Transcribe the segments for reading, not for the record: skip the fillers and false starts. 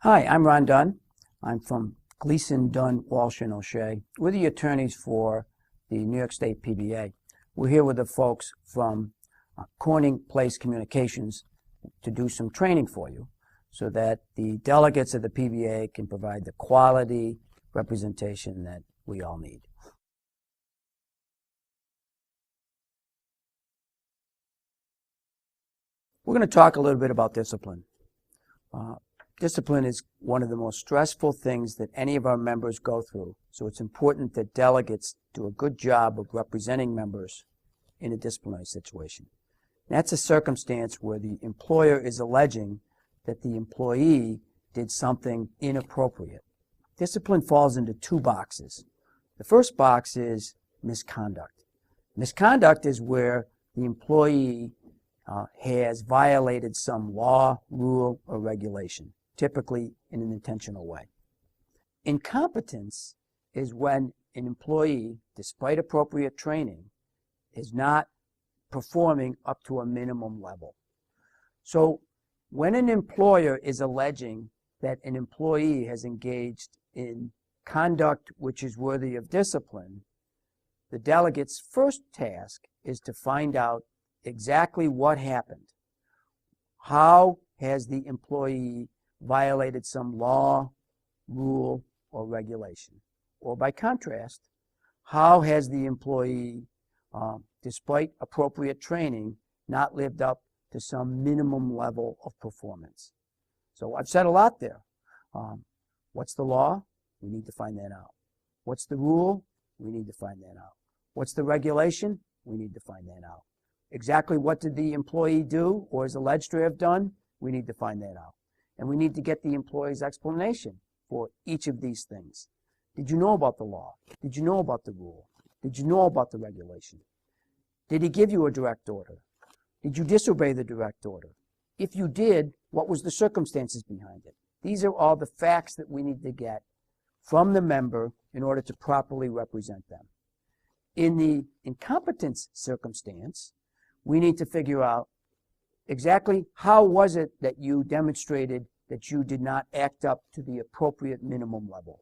Hi, I'm Ron Dunn. I'm from Gleason, Dunn, Walsh & O'Shea. We're the attorneys for the New York State PBA. We're here with the folks from Corning Place Communications to do some training for you so that the delegates of the PBA can provide the quality representation that we all need. We're going to talk a little bit about discipline. Discipline is one of the most stressful things that any of our members go through, so it's important that delegates do a good job of representing members in a disciplinary situation. That's a circumstance where the employer is alleging that the employee did something inappropriate. Discipline falls into two boxes. The first box is misconduct. Misconduct is where the employee has violated some law, rule, or regulation, typically in an intentional way. Incompetence is when an employee, despite appropriate training, is not performing up to a minimum level. So when an employer is alleging that an employee has engaged in conduct which is worthy of discipline, the delegate's first task is to find out exactly what happened. How has the employee violated some law, rule, or regulation? Or by contrast, how has the employee, despite appropriate training, not lived up to some minimum level of performance? So I've said a lot there. What's the law? We need to find that out. What's the rule? We need to find that out. What's the regulation? We need to find that out. Exactly what did the employee do or is alleged to have done? We need to find that out. And we need to get the employee's explanation for each of these things. Did you know about the law? Did you know about the rule? Did you know about the regulation? Did he give you a direct order? Did you disobey the direct order? If you did, what was the circumstances behind it? These are all the facts that we need to get from the member in order to properly represent them. In the incompetence circumstance, we need to figure out exactly how was it that you demonstrated that you did not act up to the appropriate minimum level.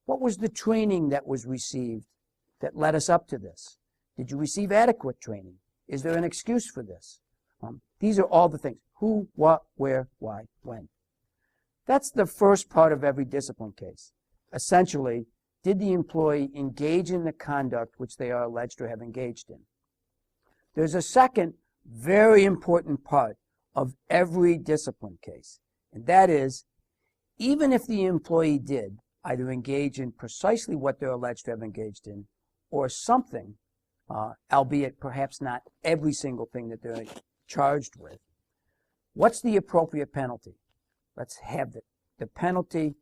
What was the training that was received that led us up to this? Did you receive adequate training? Is there an excuse for this? These are all the things. Who, what, where, why, when. That's the first part of every discipline case. Essentially, did the employee engage in the conduct which they are alleged to have engaged in? There's a second very important part of every discipline case, and that is, even if the employee did either engage in precisely what they're alleged to have engaged in or something, albeit perhaps not every single thing that they're charged with, what's the appropriate penalty? Let's have the penalty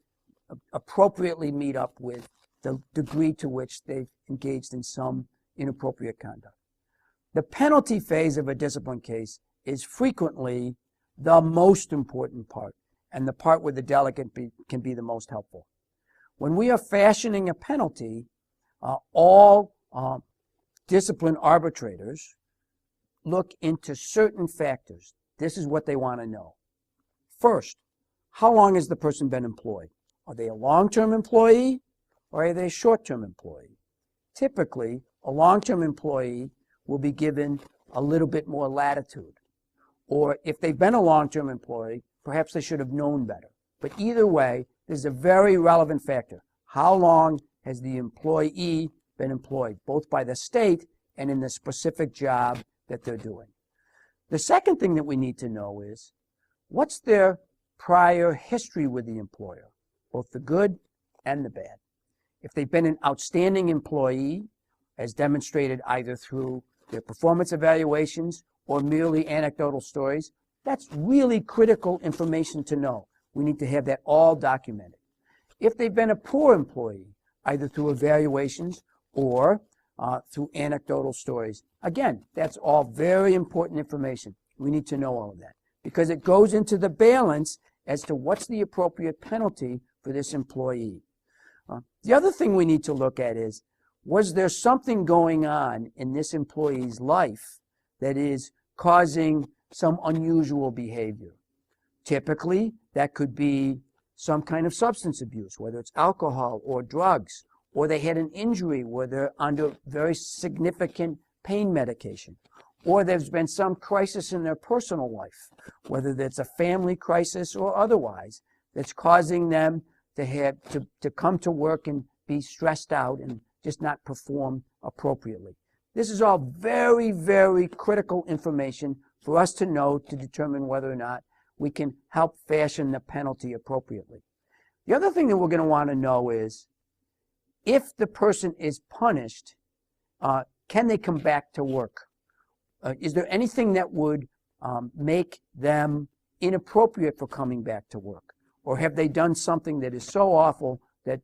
appropriately meet up with the degree to which they've engaged in some inappropriate conduct. The penalty phase of a discipline case is frequently the most important part and the part where the delegate can be the most helpful. When we are fashioning a penalty, all discipline arbitrators look into certain factors. This is what they want to know. First, how long has the person been employed? Are they a long-term employee or are they a short-term employee? Typically, a long-term employee will be given a little bit more latitude. Or if they've been a long-term employee, perhaps they should have known better. But either way, there's a very relevant factor. How long has the employee been employed, both by the state and in the specific job that they're doing? The second thing that we need to know is, what's their prior history with the employer, both the good and the bad? If they've been an outstanding employee, as demonstrated either through their performance evaluations or merely anecdotal stories, that's really critical information to know. We need to have that all documented. If they've been a poor employee, either through evaluations or through anecdotal stories, again, that's all very important information. We need to know all of that because it goes into the balance as to what's the appropriate penalty for this employee. The other thing we need to look at is, was there something going on in this employee's life that is causing some unusual behavior? Typically, that could be some kind of substance abuse, whether it's alcohol or drugs, or they had an injury where they're under very significant pain medication, or there's been some crisis in their personal life, whether that's a family crisis or otherwise, that's causing them to have to come to work and be stressed out and just not perform appropriately. This is all very, very critical information for us to know to determine whether or not we can help fashion the penalty appropriately. The other thing that we're going to want to know is, if the person is punished, can they come back to work? Is there anything that would make them inappropriate for coming back to work? Or have they done something that is so awful that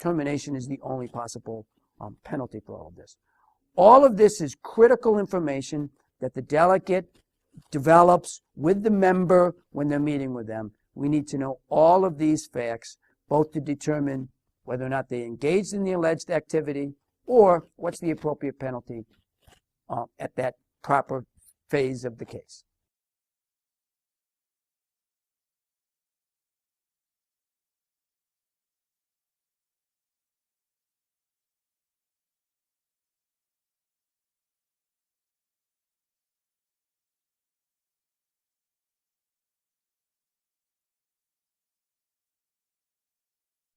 termination is the only possible penalty for all of this? All of this is critical information that the delegate develops with the member when they're meeting with them. We need to know all of these facts, both to determine whether or not they engaged in the alleged activity or what's the appropriate penalty at that proper phase of the case.